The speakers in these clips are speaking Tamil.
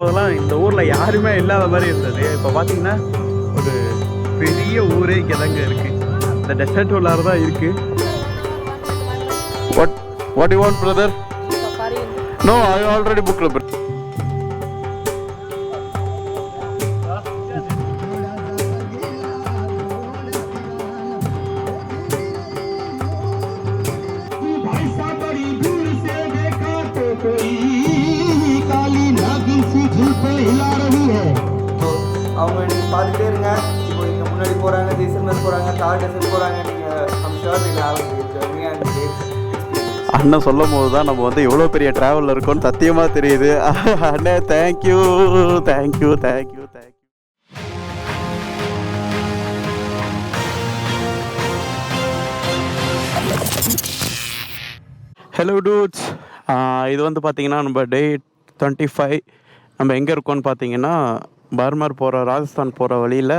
அப்போதெல்லாம் இந்த ஊர்ல யாருமே இல்லாத மாதிரி இருந்தது. இப்போ பார்த்தீங்கன்னா, ஒரு பெரிய ஊரே இங்கே தாங்க இருக்கு. இந்த டெசர்ட் உள்ளார தான் இருக்கு. What you want, brother? No, I already booked it. அவங்க நீங்கள் பார்த்துட்டே இருங்க. இப்போ இங்கே முன்னாடி போகிறாங்க, ஜெய்சல்மர் போகிறாங்க, தார் டெசர்ட் போகிறாங்க. நீங்கள் I'm sure will have a great journey and great experience. அண்ணன் சொல்லும் போது தான் நம்ம வந்து எவ்வளோ பெரிய ட்ராவலில் இருக்கோம்னு சத்தியமாக தெரியுது. அண்ணே thank you thank you thank you thank you. Hello dudes, இது வந்து பார்த்திங்கன்னா நம்ம டே 25. நம்ம எங்கே இருக்கோம்னு பார்த்தீங்கன்னா, பர்மர் போகிற ராஜஸ்தான் போகிற வழியில்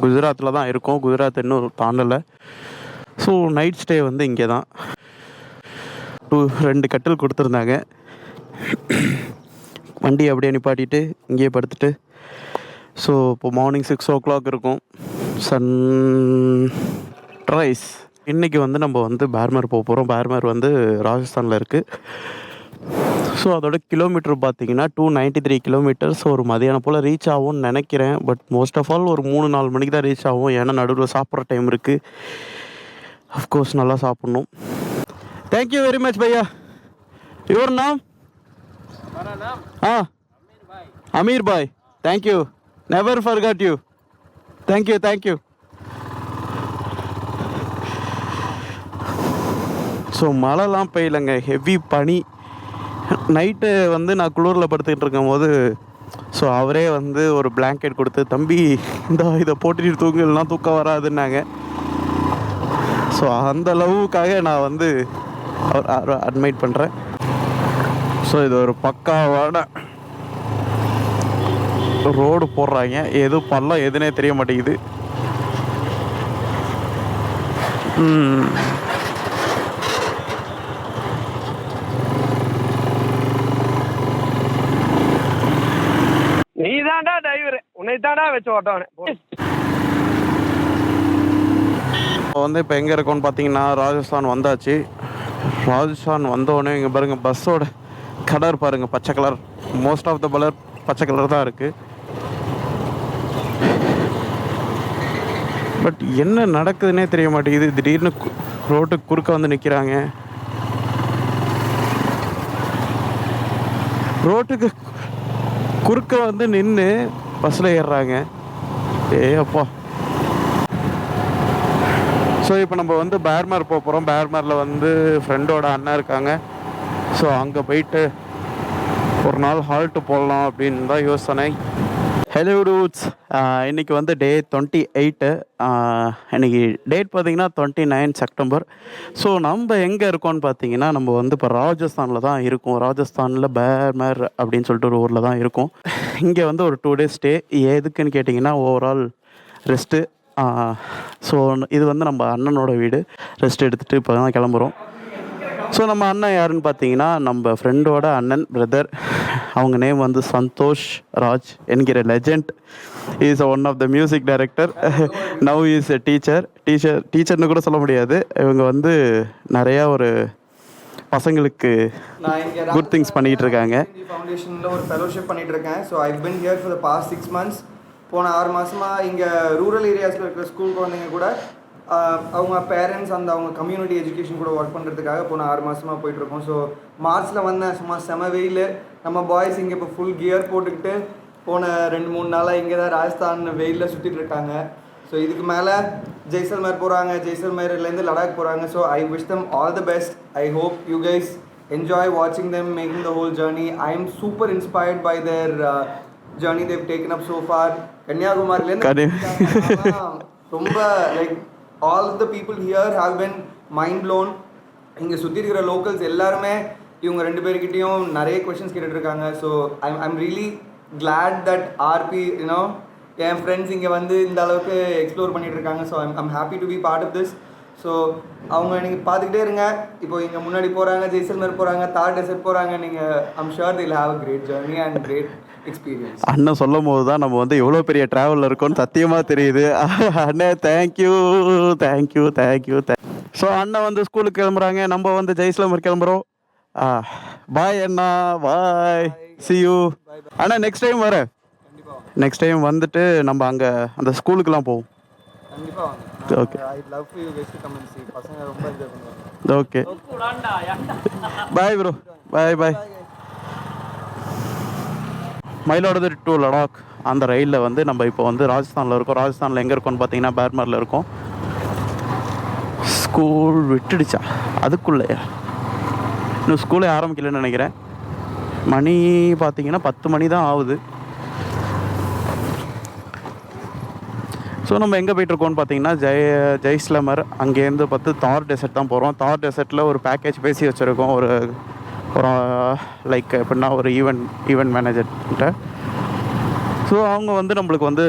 குஜராத்தில் தான் இருக்கோம். குஜராத் இன்னும் தாண்டலை. ஸோ நைட் ஸ்டே வந்து இங்கே தான். 2 கட்டில் கொடுத்துருந்தாங்க. வண்டி அப்படியே நிப்பாட்டிட்டு இங்கேயே படுத்துட்டு, ஸோ இப்போ மார்னிங் 6 o'clock இருக்கும். சன்ரைஸ். இன்றைக்கி வந்து நம்ம வந்து பார்மர் போக போகிறோம். பார்மர் வந்து ராஜஸ்தானில் இருக்குது. ஸோ அதோட கிலோமீட்டர் பார்த்தீங்கன்னா 293 கிலோமீட்டர்ஸ். ஒரு மதியானம் போல் ரீச் ஆகும்னு நினைக்கிறேன். பட் மோஸ்ட் ஆஃப் ஆல் ஒரு 3-4 மணிக்கு தான் ரீச் ஆகும். ஏன்னா நடுவில் சாப்பிட்ற டைம் இருக்குது. அஃப்கோர்ஸ் நல்லா சாப்பிட்ணும். தேங்க்யூ வெரி மச் பையா. Your name? Amir bhai. Thank you. Never forget you. Thank you thank you. So மழைலாம் பெய்யலைங்க, ஹெவி பனி. நைட்டு வந்து நான் குளூரில் படுத்துக்கிட்டு இருக்கும் போது ஸோ அவரே வந்து ஒரு பிளாங்கெட் கொடுத்து, தம்பி இந்த இதை போட்டுட்டு தூங்கலாம், தூக்கம் வராதுன்னாங்க. ஸோ அந்த அளவுக்காக நான் வந்து அட்மைட் பண்ணுறேன். ஸோ இது ஒரு பக்காவான ரோடு போடுறாங்க. எது பள்ளம் எதுனே தெரிய மாட்டேங்குது. நீ தாண்டா டிரைவர், உன்னை தாண்டா வச்சு ஓட்டவனே. வந்து இப்போ எங்கே இருக்கோன்னு பார்த்தீங்கன்னா, ராஜஸ்தான் வந்தாச்சு. ராஜஸ்தான் வந்தோடனே இங்கே பாருங்கள், பஸ்ஸோட கலர் பாருங்கள், பச்சை colour. Most of the colour பச்சை கலர் தான் இருக்குது. பட் என்ன நடக்குதுன்னே தெரிய மாட்டேங்குது. திடீர்னு ரோட்டுக்கு குறுக்க வந்து நிற்கிறாங்க. ரோட்டுக்கு குறுக்க வந்து நின்று பஸ்ஸில் ஏறுறாங்க. அப்பா. ஸோ இப்போ நம்ம வந்து பார்மர் போக போகிறோம். பார்மரில் வந்து ஃப்ரெண்டோட அண்ணன் இருக்காங்க. ஸோ அங்கே போயிட்டு ஒரு நாள் ஹால்ட்டு போடலாம் அப்படின்னு தான் யோசனை. ஹலோ டூட்ஸ், இன்றைக்கி வந்து டே 28. இன்றைக்கி டேட் பார்த்திங்கன்னா 29 செப்டம்பர். ஸோ நம்ம எங்கே இருக்கோம்னு பார்த்தீங்கன்னா, நம்ம வந்து இப்போ ராஜஸ்தானில் தான் இருக்கோம். ராஜஸ்தானில் பார்மர் அப்படின்னு சொல்லிட்டு ஒரு ஊரில் தான் இருக்கோம். இங்கே வந்து ஒரு 2 days ஸ்டே. எதுக்குன்னு கேட்டிங்கன்னா, ஓவரால் ரெஸ்ட்டு. ஸோ இது வந்து நம்ம அண்ணனோட வீடு. ரெஸ்ட் எடுத்துகிட்டு இப்போ தான் கிளம்புறோம். ஸோ நம்ம அண்ணன் யாருன்னு பார்த்தீங்கன்னா, நம்ம ஃப்ரெண்டோட அண்ணன், பிரதர். அவங்க நேம் வந்து சந்தோஷ் ராஜ் என்கிற legend. Is one of the music director. Now is a டீச்சர்னு கூட சொல்ல முடியாது. இவங்க வந்து நிறையா ஒரு பசங்களுக்கு குட் திங்ஸ் பண்ணிகிட்டு இருக்காங்க. ஃபவுண்டேஷனில் ஒரு ஃபெலோஷிப் பண்ணிகிட்டு இருக்கேன். So I been here for the past 6 months. போன 6 மாதமாக இங்கே ரூரல் ஏரியாஸில் இருக்கிற ஸ்கூல் குழந்தைங்க கூட அவங்க பேரண்ட்ஸ் அவங்க கம்யூனிட்டி எஜுகேஷன் கூட ஒர்க் பண்ணுறதுக்காக போன 6 மாதமாக போயிட்டுருக்கோம். ஸோ மார்ச்சில் வந்தேன், சும்மா செம வெயில். நம்ம பாய்ஸ் இங்கே இப்போ ஃபுல் கியர் போட்டுக்கிட்டு போன 2-3 நாளாக இங்கே தான் ராஜஸ்தான் வெயிலில் சுற்றிட்டு இருக்காங்க. ஸோ இதுக்கு மேலே ஜெய்சல்மர் போகிறாங்க, ஜெய்சல்மர்லேருந்து லடாக் போகிறாங்க. So I wish them all the best. I hope you guys enjoy watching them making the whole journey. I am super inspired by their journey they've taken up so far. கன்னியாகுமரியிலேருந்து ரொம்ப like all of the people here have been mind blown. இங்கே சுற்றி இருக்கிற லோக்கல்ஸ் எல்லாருமே இவங்க 2 பேர்கிட்டையும் நிறைய கொஷின்ஸ் கேட்டுட்ருக்காங்க. So I'm really glad that ஆர்பி என் ஃப்ரெண்ட்ஸ் இங்கே வந்து இந்த அளவுக்கு எக்ஸ்ப்ளோர் பண்ணிகிட்ருக்காங்க. So I'm happy to be part of this. ஸோ அவங்க நீங்கள் பார்த்துக்கிட்டே இருங்க. இப்போ இங்கே முன்னாடி போகிறாங்க, ஜெய்சல்மர் போகிறாங்க, தார் டெசர்ட் போகிறாங்க. நீங்கள் I'm sure they'll have a great journey and great experience. அண்ணன் சொல்லும் போது தான் நம்ம வந்து எவ்வளோ பெரிய ட்ராவலில் இருக்கோன்னு சத்தியமாக தெரியுது. அண்ணே தேங்க்யூ தேங்க்யூ தேங்க்யூ ஸோ அண்ணன் வந்து ஸ்கூலுக்கு கிளம்புறாங்க, நம்ம வந்து ஜெய்ஸ்லமர் கிளம்புறோம். பாய் அண்ணா, பாய், see you. Anna next time வரேன். நெக்ஸ்ட் டைம் வந்துட்டு நம்ம அங்கே அந்த ஸ்கூலுக்குலாம் போவோம். கண்டிப்பாக வாங்க. Okay, I love you guess to come and see. பசங்க ரொம்ப என்ஜாய் பண்ணுவாங்க. Okay bye bro, bye bye. Mayiladuthurai to Ladakh அந்த ரயிலில் வந்து நம்ம இப்போ வந்து ராஜஸ்தானில் இருக்கோம். ராஜஸ்தானில் எங்கே இருக்கோம்னு பார்த்தீங்கன்னா பார்மரில் இருக்கோம். ஸ்கூல் விட்டுடுச்சா அதுக்குள்ளேயா? இன்னும் ஸ்கூலே ஆரம்பிக்கலன்னு நினைக்கிறேன். மணி பார்த்தீங்கன்னா 10 மணி தான் ஆகுது. ஸோ நம்ம எங்கே போயிட்டுருக்கோம்னு பார்த்தீங்கன்னா ஜெய்ஸ்லமர். அங்கேருந்து பார்த்து தார் டெசர்ட் தான் போகிறோம். தார் டெசர்ட்டில் ஒரு பேக்கேஜ் பேசி வச்சுருக்கோம். ஒரு லைக் எப்படின்னா ஒரு ஈவெண்ட் மேனேஜர்கிட்ட. ஸோ அவங்க வந்து நம்மளுக்கு வந்து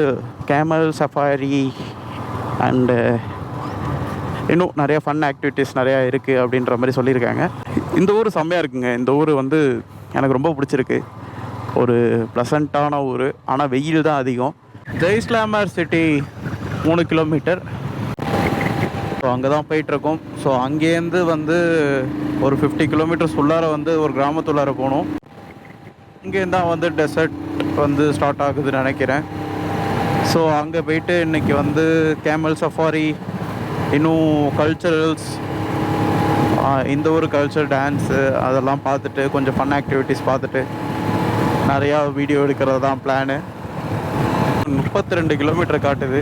கேமல் சஃபாரி அண்டு இன்னும் நிறையா ஃபன் ஆக்டிவிட்டீஸ் நிறையா இருக்குது அப்படின்ற மாதிரி சொல்லியிருக்காங்க. இந்த ஊர் செம்மையாக இருக்குங்க. இந்த ஊர் வந்து எனக்கு ரொம்ப பிடிச்சிருக்கு. ஒரு ப்ளசண்ட்டான ஊர், ஆனால் வெயில் தான் அதிகம். ஜெய்ஸ்லமர் சிட்டி 3 கிலோமீட்டர். ஸோ அங்கே தான் போயிட்டுருக்கோம். ஸோ அங்கேருந்து வந்து ஒரு 50 கிலோமீட்டர்ஸ் உள்ளார வந்து ஒரு கிராமத்துள்ளார போகணும். இங்கேருந்து தான் வந்து டெசர்ட் வந்து ஸ்டார்ட் ஆகுதுன்னு நினைக்கிறேன். ஸோ அங்கே போயிட்டு இன்றைக்கி வந்து கேமல் சஃபாரி, இன்னும் கல்ச்சரல்ஸ், இந்த ஒரு கல்ச்சர் டான்ஸு அதெல்லாம் பார்த்துட்டு கொஞ்சம் ஃபன் ஆக்டிவிட்டீஸ் பார்த்துட்டு நிறையா வீடியோ எடுக்கிறது தான் பிளானு. 32 கிலோமீட்டர் காட்டுது.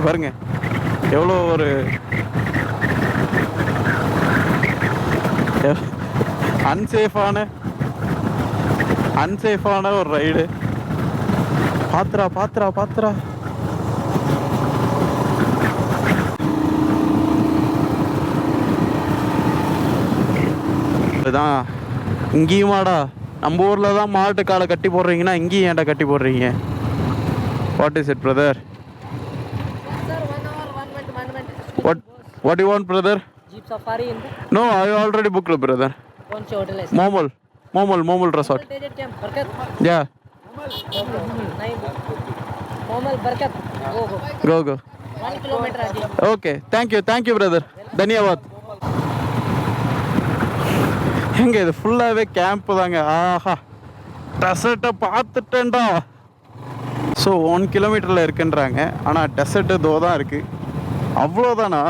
பாருங்க எவ்வளோ ஒரு அன்சேஃபான ஒரு ரைடு. பாத்துரா இதுதான். இங்கேயுமாடா நம்ம ஊரில் தான் மாட்டு காலை கட்டி போடுறீங்கன்னா இங்கேயும் ஏன்டா கட்டி போடுறீங்க? What is it brother? What do you want, brother? Jeep safari in the No, I already booked, brother. Which hotel is? Momol resort. Desert camp, Barkat. Yeah. Momal Barkat. Go. 1 kilometer ahead. Okay. Thank you, brother. Dhanyawad. எங்க இது ஃபுல்லாகவே கேம்ப்பு தாங்க. ஆஹா, டெசர்ட்டை பார்த்துட்டேன்டா. ஸோ 1 கிலோமீட்டரில் இருக்குன்றாங்க, ஆனால் டெசர்ட்டு தோ தான் இருக்குது. அவ்வளோதானா?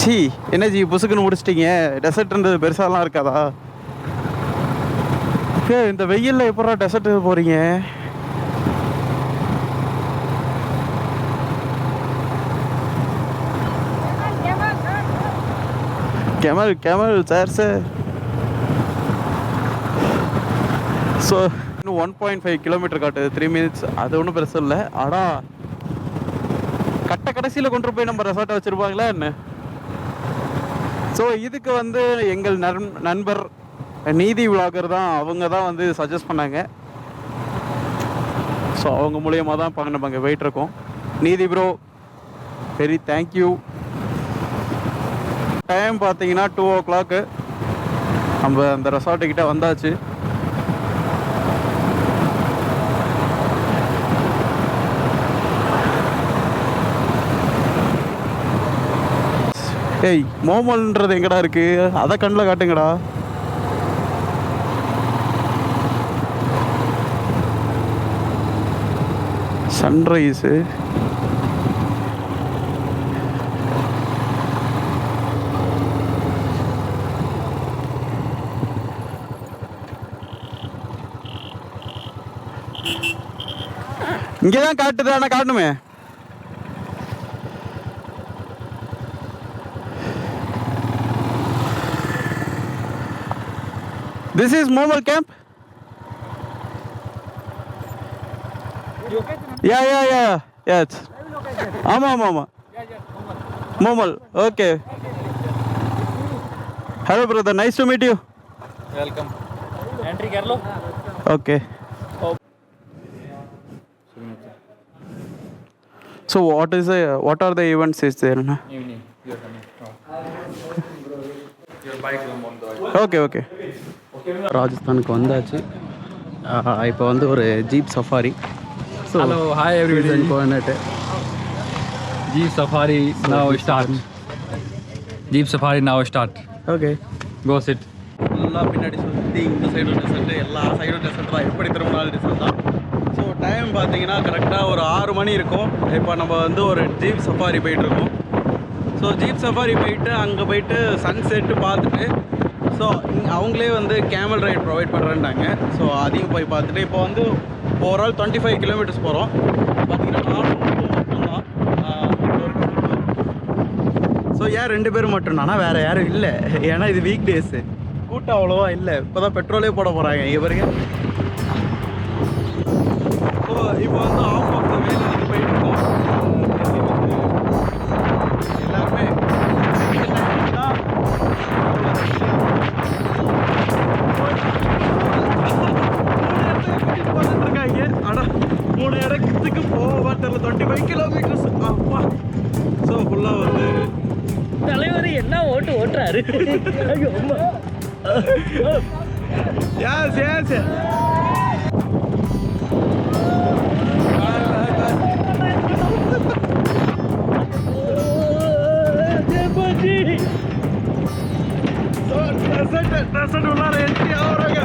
ஜி என்ன ஜி புசுக்குன்னு முடிச்சிட்டிங்க? டெசர்ட்ன்றது பெருசாலாம் இருக்காதா? இந்த வெயிலில் எப்படா டெசர்ட்டு போகிறீங்க? Camel sir. ஸோ இன்னும் 1.5 கிலோமீட்டர் காட்டுது, 3 மினிட்ஸ். அது ஒன்றும் பெருசு இல்லை. ஆனால் கடைசியில் கொண்டு போய் நம்ம ரெசார்ட்டை வச்சுருப்பாங்களா என்ன? ஸோ இதுக்கு வந்து எங்கள் நண்பர் நீதி விலாகர் தான், அவங்க தான் வந்து சஜஸ்ட் பண்ணாங்க. ஸோ அவங்க மூலியமாக தான் நம்ம அங்கே போயிட்டுருக்கோம். நீதி ப்ரோ, வெரி தேங்க்யூ. டைம் பார்த்தீங்கன்னா 2 o'clock. நம்ம அந்த ரெசார்ட்டுக்கிட்ட வந்தாச்சு. ஏய், மோமல்ன்றது எங்கடா இருக்கு? அதை கண்ணில் காட்டுங்கடா. சன்ரைஸு இங்கே தான் காட்டுது, ஆனால் காட்டணுமே. This is Momal camp? Yeah. Yes. ஆமா. Momal. Okay. Hello brother, nice to meet you. Welcome. Entry कर लो. Okay. So what are the events is there? Evening. You are coming. Your bike will on the Okay. ராஜஸ்தானுக்கு வந்தாச்சு. இப்போ வந்து ஒரு jeep safari. So Hello, hi everybody. போனட்டு Jeep Safari now start. Jeep Safari now start. Okay. Go sit. ஃபுல்லாக பின்னாடி சுற்றி இந்த சைடும் டெசர்ட்டு, எல்லா சைடும் டெசர்ட் தான். எப்படி திரும்பினாலும் டெசர்ட் தான். ஸோ டைம் பார்த்தீங்கன்னா கரெக்டாக ஒரு 6 மணி இருக்கும். இப்போ நம்ம வந்து ஒரு ஜீப் சஃபாரி போயிட்டுருக்கோம். ஸோ ஜீப் சஃபாரி போயிட்டு அங்கே போயிட்டு சன்செட்டு பார்த்துட்டு, ஸோ அவங்களே வந்து கேமல் ரைட் ப்ரொவைட் பண்ணுறேன்ட்டாங்க. ஸோ அதையும் போய் பார்த்துட்டு இப்போ வந்து ஓவரால் 25 கிலோமீட்டர்ஸ் போகிறோம். பார்த்தீங்கன்னா 4 மட்டும்தான். ஸோ ஏன் 2 பேரும் மட்டும்தானா, வேறு யாரும் இல்லை. ஏன்னா இது வீக் டேஸு, கூட்டம் அவ்வளோவா இல்லை. இப்போ தான் பெட்ரோலே போட போகிறாங்க இவருங்க. ஸோ இப்போ வந்து ஆஃப் ஆஃப் த வேல வந்து போயிட்டுருக்கோம். எல்லாருமே இருக்காங்க. ஆனால் 3 இடத்துக்கு போக தெரியல. 25 கிலோமீட்டர்ஸ் அப்பா. ஸோ ஃபுல்லாக வந்து தலைவர் என்ன ஓட்டுறாரு. Yes, yes. Desert உள்ளார entry ஆகுறாங்க.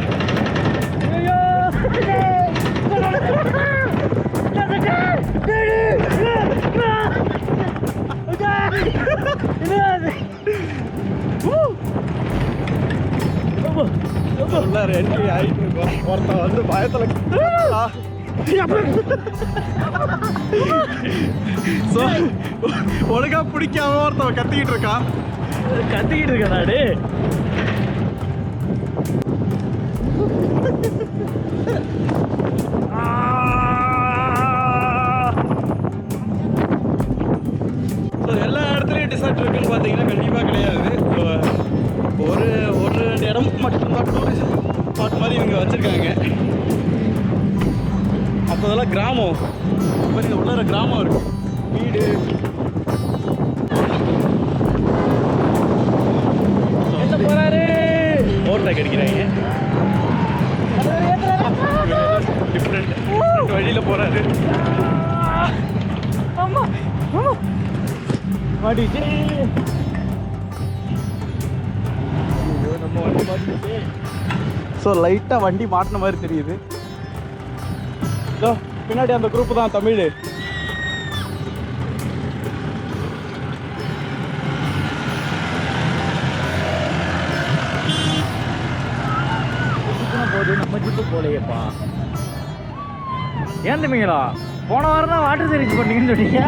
உள்ளார entry ஆயிட்டு இருக்கோம். ஒருத்தன் வந்து பயத்தில் ஸோ ஒழுங்கா பிடிக்காம ஒருத்தவன் கத்திக்கிட்டு இருக்கான். நாடு ஸோ எல்லா இடத்துலையும் டிசர்ட் இருக்குன்னு பார்த்தீங்கன்னா கண்டிப்பாக கிடையாது. ஒரு 2 இடம் மட்டும்தான் டூரிஸ்ட் ஸ்பாட் மாதிரி இவங்க வச்சுருக்காங்க. அப்போதெல்லாம் கிராமம், இப்போ இங்கே உள்ளார கிராமம் இருக்கும், வீடு. போறாரு. ஓவர்டேக் அடிக்கிறாங்க. டிஃப்ரெண்ட் வழியில் போகிறாரு. ஸோ லைட்டாக வண்டி மாட்டின மாதிரி தெரியுது. பின்னாடி அந்த குரூப் தான் தமிழ். போது நம்ம ஜிப்பு போலையப்பா. ஏன் தம்பிங்களா போன வாரம் தான் வாட்டர் சர்வீஸ் பண்ணீங்கன்னு சொன்னீங்க.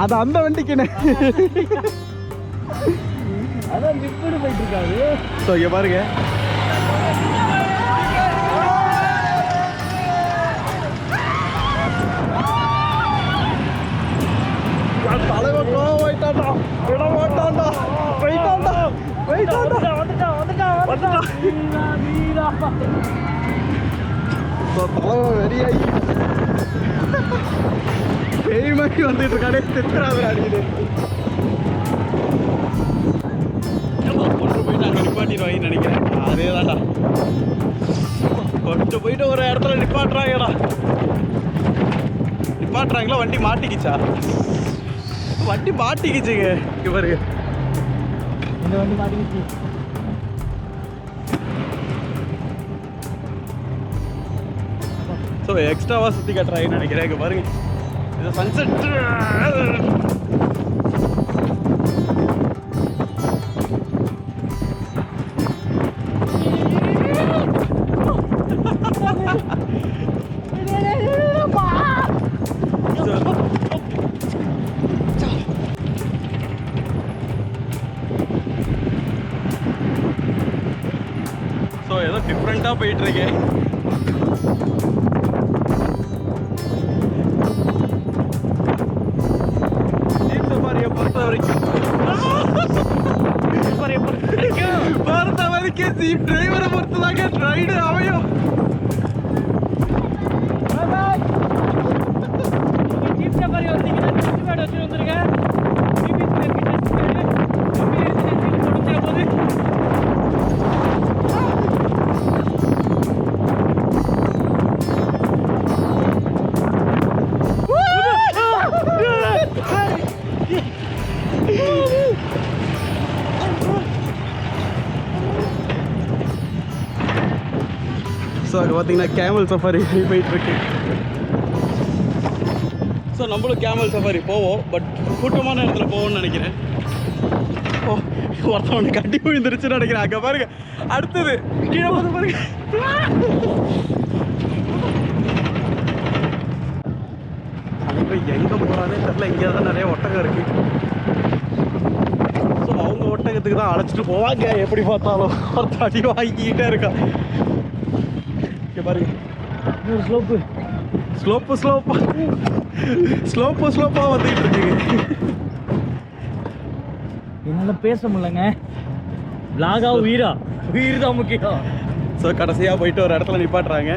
அது அந்த வண்டிக்குன்னு. அதான் ஜிப்புன்னு போயிட்டு இருக்காது. ஸோ இங்கே பாருங்க, தலைவர் போயிட்டாண்டா, விட மாட்டாண்டா, போயிட்டாண்டா, ஸோ தலைவர் வெறியாகி பேய் மாதிரி வந்துட்டு இருக்கானே. திட்டுறாரு அடிக்குது. கொண்டு போயிட்டு அங்கே நிப்பாட்டிடுவாங்கன்னு நினைக்கிறேன். அதே தான்டா, கொஞ்சம் போயிட்டு ஒரு இடத்துல நிப்பாட்டுறாங்கடா. நிப்பாட்டுறாங்களா, வண்டி மாட்டிக்கிச்சா? வண்டி மாட்டிக்கிச்சுங்க இவருக்கு. இந்த வண்டி மாட்டிக்கிச்சு. ஸோ எக்ஸ்ட்ராவாக சுற்றி கட்டுறாங்கன்னு நினைக்கிறேன். இங்கே பாருங்க, இது சன்செட். ஸோ ஏதோ டிஃப்ரெண்ட்டாக போயிட்டுருக்கேன். ஜீப் சஃபாரியை பொறுத்த வரைக்கும் ஜீப் டிரைவரை பொறுத்து தாங்க ரைடு அமையும். ஜீப் சஃபாரி வந்தீங்கன்னா டெஸ்ட் பேட் வச்சு வந்துருங்க. போது ஸோ அங்கே பார்த்தீங்கன்னா கேமல் சஃபாரி போயிட்டுருக்கு. ஸோ நம்மளும் கேமல் சஃபாரி போவோம், பட் கூட்டமான இடத்துல போவோம்னு நினைக்கிறேன். ஓ, ஒருத்தவனை கட்டி விழுந்துருச்சுன்னு நினைக்கிறேன். அங்கே பாருங்க, அடுத்தது கீழே பார்த்து பாருங்க. எங்கே போகிறானே தெரியல. இங்கே தான் நிறைய ஒட்டகம் இருக்கு. ஸோ அவங்க ஒட்டகத்துக்கு தான் அழைச்சிட்டு போவாங்க. எப்படி பார்த்தாலும் ஒருத்தர் அடி வாங்கிக்கிட்டே இருக்கா. இங்கே பாருங்க, இன்னொரு ஸ்லோப்பு ஸ்லோப்பாக வந்துக்கிட்டு இருக்குங்க. என்னால் பேச முடியலங்க. விலாகா உயிர் தான் முக்கியம். ஸோ கடைசியாக போயிட்டு ஒரு இடத்துல நிப்பாட்டுறாங்க.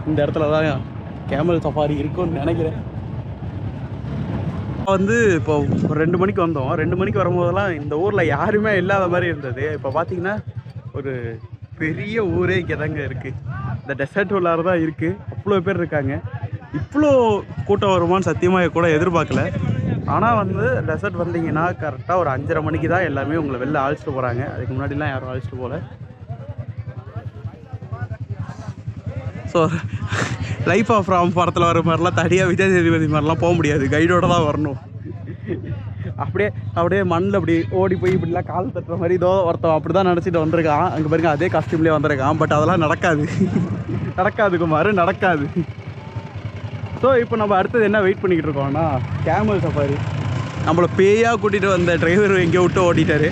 இந்த இடத்துல தான் கேமல் சஃபாரி இருக்கும்னு நினைக்கிறேன். வந்து இப்போ ஒரு 2 மணிக்கு வந்தோம். 2 மணிக்கு வரும்போதெல்லாம் இந்த ஊரில் யாருமே இல்லாத மாதிரி இருந்தது. இப்போ பார்த்தீங்கன்னா ஒரு பெரிய ஊரே இங்கே தாங்க இருக்குது. இந்த டெசர்ட் உள்ளார தான் இருக்குது. அவ்வளோ பேர் இருக்காங்க. இவ்வளோ கூட்டம் வருமானு சத்தியமாக கூட எதிர்பார்க்கல. ஆனால் வந்து டெசர்ட் வந்தீங்கன்னா கரெக்டாக ஒரு 5:30 மணிக்கு தான் எல்லாமே உங்களை வெளில அழைச்சிட்டு போகிறாங்க. அதுக்கு முன்னாடிலாம் யாரும் அழைச்சிட்டு போகல. ஸோ லைஃப் ஆஃப் ராம் படத்தில் வர மாதிரிலாம் தனியாக விஜய் சேதுபதி மாதிரிலாம் போக முடியாது. கைடோடு தான் வரணும். அப்படியே மண்ணில் அப்படி ஓடி போய் இப்படிலாம் கால் தட்டுற மாதிரி இதோ ஒருத்தன் அப்படி தான் நினச்சிட்டு வந்திருக்கான். அங்கே பாருங்க, அதே காஸ்டியூம்லேயே வந்திருக்கான். பட் அதெல்லாம் நடக்காது குமார், நடக்காது. ஸோ இப்போ நம்ம அடுத்தது என்ன வெயிட் பண்ணிக்கிட்டு இருக்கோம்னா கேமல் சஃபாரி. நம்மளை பேயாக கூட்டிகிட்டு வந்த டிரைவர் எங்கேயோ விட்டு ஓட்டிட்டார்.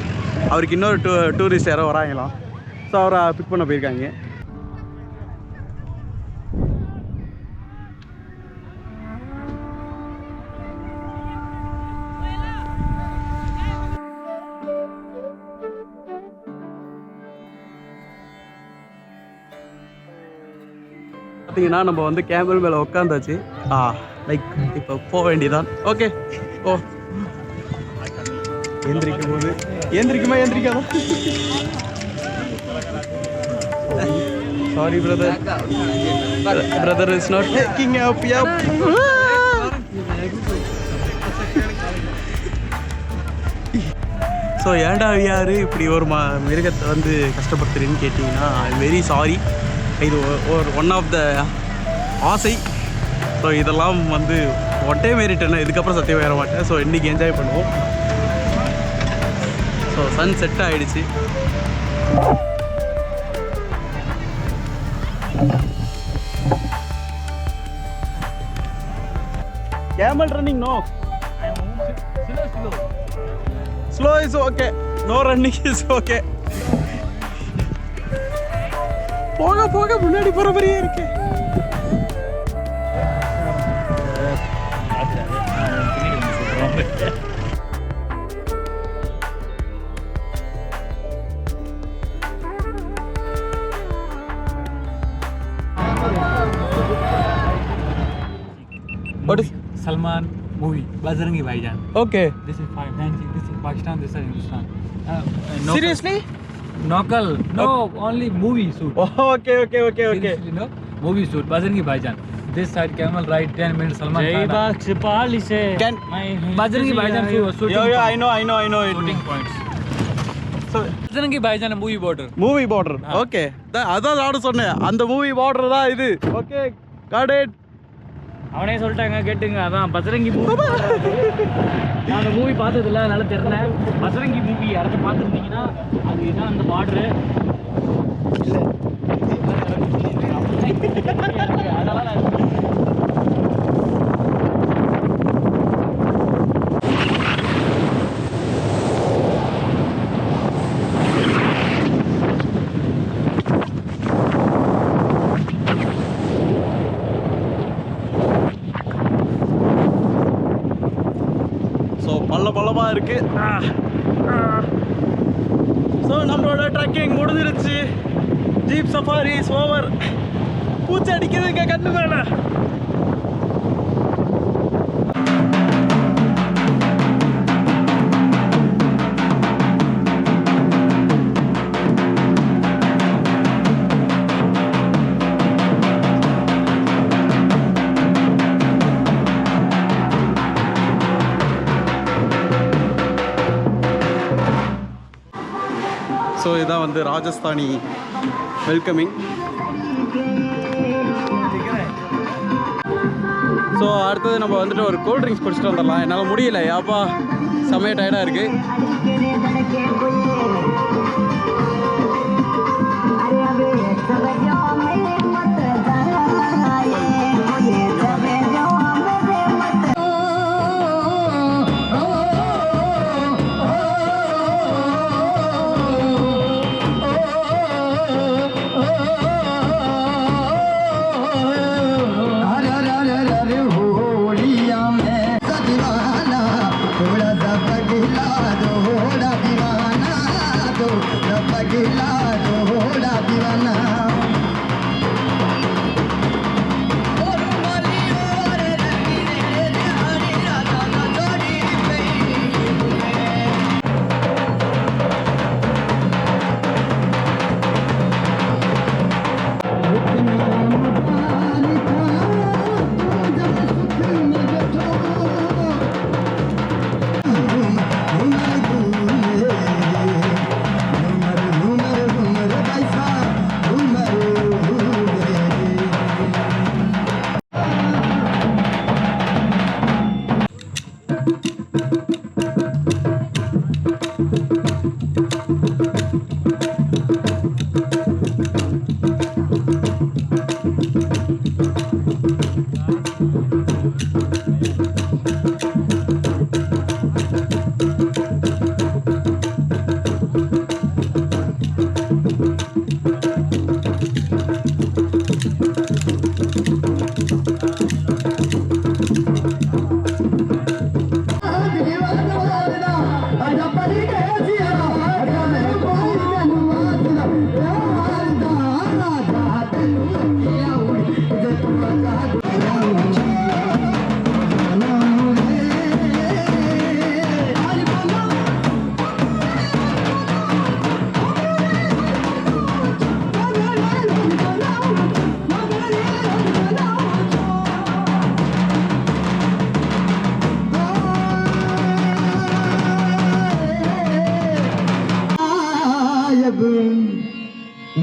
அவருக்கு இன்னொரு டூரிஸ்ட் யாரோ வராங்களாம். ஸோ அவரை பிக் பண்ண போயிருக்காங்க. பார்த்தீங்கன்னா நம்ம வந்து கேமல் மேலே உட்காந்தாச்சு. லைக் இப்போ போக வேண்டியதான். ஓகே, ஓ எந்திரிக்காதா? Sorry brother is not taking up. So ஏன்டா யார் இப்படி ஒரு மிருகத்தை வந்து கஷ்டப்படுத்துறேன்னு கேட்டிங்கன்னா ஐ எம் வெரி சாரி. இது ஒரு ஒன் ஆஃப் த ஆசை. ஸோ இதெல்லாம் வந்து ஒன் டைம் ஏறிட்டேன்னா இதுக்கப்புறம் சத்தியம் ஏற மாட்டேன். ஸோ இன்றைக்கி என்ஜாய் பண்ணுவோம். ஸோ சன் செட் ஆகிடுச்சு. Camel running no, slow is okay, no running is okay. போக முன்னாடி போற மாதிரியே இருக்கு. What is Salman movie, Bajrangi Bhaijaan. okay? This is Pakistan, this is Hindustan. Seriously? Nokal, no, only movie shoot. Oh, okay. Seriously, no, movie shoot, Bajrangi Bhaijaan. This side camel ride 10 minutes, Salman Khan. Can Bajrangi Bhaijaan shooting. Yeah, I know it. Shooting points. So Bajrangi Bhaijaan movie border. Movie border. Okay. அதான் நானும் சொன்னேன், அந்த மூவி பார்டர் தான் இது. Okay, got it. அவனே சொல்லிட்டாங்க, கேட்டுங்க. அதான் பஜரங்கி மூவி. நான் அந்த மூவி பார்த்ததில்ல, அதனால தெரியல. பஜரங்கி மூவி யாராச்சும் பார்த்துருந்தீங்கன்னா அது இதான் அந்த பார்டரு. அதெல்லாம் பள்ளமாக இருக்கு. ஸோ நம்மளோட ட்ரெக்கிங் முடிஞ்சிருச்சு. Jeep safari is over. பூச்சி அடிக்குதுங்க கண்ணு மேலே. ஸோ இதான் வந்து ராஜஸ்தானி வெல்கமிங். ஸோ அடுத்தது நம்ம வந்துட்டு ஒரு கூல் ட்ரிங்க்ஸ் குடிச்சிட்டு வந்துடலாம். என்னால் முடியல, யாப்பா செம்மைய டயர்டாக இருக்குது.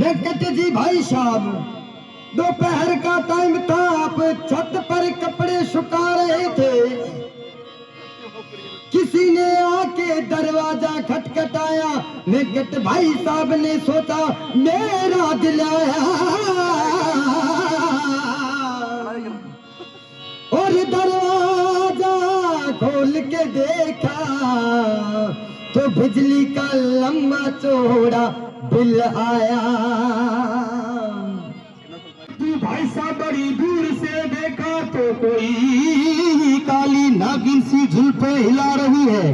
वेंकट जी भाई साहब दोपहर का टाइम था, आप छत पर कपड़े सुखा रहे थे। किसी ने आके दरवाजा खटखटाया, वेंकट भाई साहब ने सोचा मेरा दिल आया, और दरवाजा खोल के देखा तो बिजली का लंबा चौड़ा बिल आया। भाई साहब बड़ी दूर से देखा तो कोई काली नागिन सी झुलपे हिला रही है,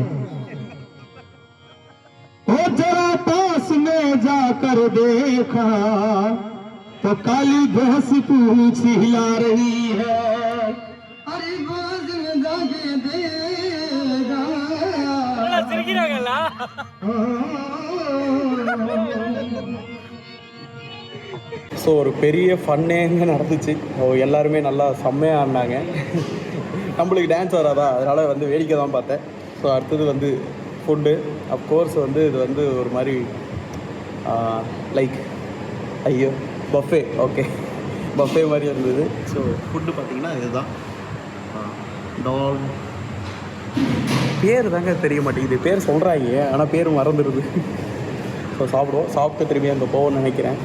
और जरा पास में जाकर देखा तो काली भैंस पूंछ हिला रही है। अरे बाज में जाके देगा ஸோ ஒரு பெரிய ஃபன்னேங்க நடந்துச்சு. எல்லாருமே நல்லா செம்மையாக ஆடினாங்க. நம்மளுக்கு டான்ஸ் வராதா, அதனால் வந்து வேடிக்கை தான் பார்த்தேன். ஸோ அடுத்தது வந்து ஃபுட்டு. அஃப்கோர்ஸ் வந்து இது வந்து ஒரு மாதிரி லைக் ஐயோ பஃபே, ஓகே பஃபே மாதிரி இருந்தது. ஸோ ஃபுட்டு பார்த்திங்கன்னா இதுதான் டால். பேர் தாங்க தெரிய மாட்டேங்குது, பேர் சொல்கிறாங்க ஆனால் பேர் மறந்துடுது. ஸோ சாப்பிடுவோம், சாப்பிட்டு திரும்பி அங்கே போகணும்னு நினைக்கிறேன்.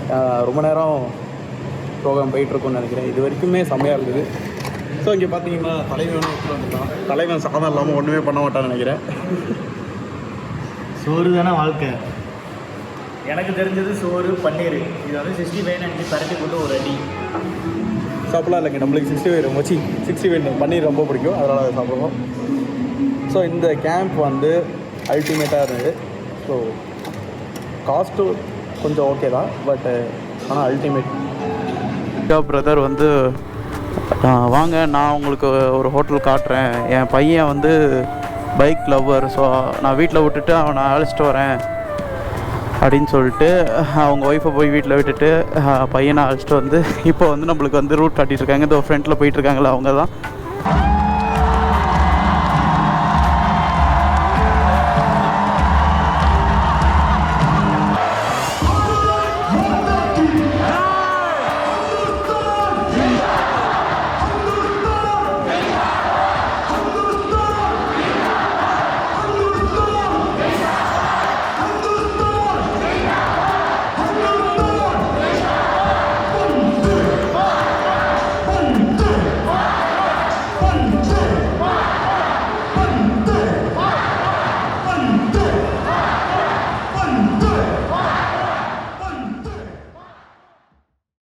ரொம்ப நேரம் ப்ரோக்ராம் போயிட்டுருக்கோன்னு நினைக்கிறேன். இது வரைக்குமே செம்மையாக இருந்தது. ஸோ இங்கே பார்த்தீங்கன்னா தலைவன் வந்துட்டான். தலைவன் சாதம் இல்லாமல் ஒன்றுமே பண்ண மாட்டான்னு நினைக்கிறேன். சோறு தானே வாழ்க்கை. எனக்கு தெரிஞ்சது சோறு பன்னீர். இது வந்து 65 நினச்சி பரட்டி போட்டு ஒரு அடி சாப்பிடலாம். இல்லைங்க, நம்மளுக்கு 65 வச்சு 65 பன்னீர் ரொம்ப பிடிக்கும், அதனால் அதை சாப்பிடுவோம். ஸோ இந்த கேம்ப் வந்து அல்டிமேட்டாக இருந்தது. ஸோ காஸ்ட்டு கொஞ்சம் ஓகே தான், பட் ஆனால் அல்டிமேட். பிரதர் வந்து வாங்க நான் உங்களுக்கு ஒரு ஹோட்டல் காட்டுறேன், என் பையன் வந்து பைக் லவ்வர், ஸோ நான் வீட்டில் விட்டுட்டு அவனை அழைச்சிட்டு வரேன் அப்படின்னு சொல்லிட்டு அவங்க ஒய்ஃபை போய் வீட்டில் விட்டுட்டு பையனை அழைச்சிட்டு வந்து இப்போ வந்து நம்மளுக்கு வந்து ரூட் காட்டிகிட்டு இருக்காங்க. இந்த ஃப்ரெண்டில் போயிட்டுருக்காங்களா அவங்க தான். One, two.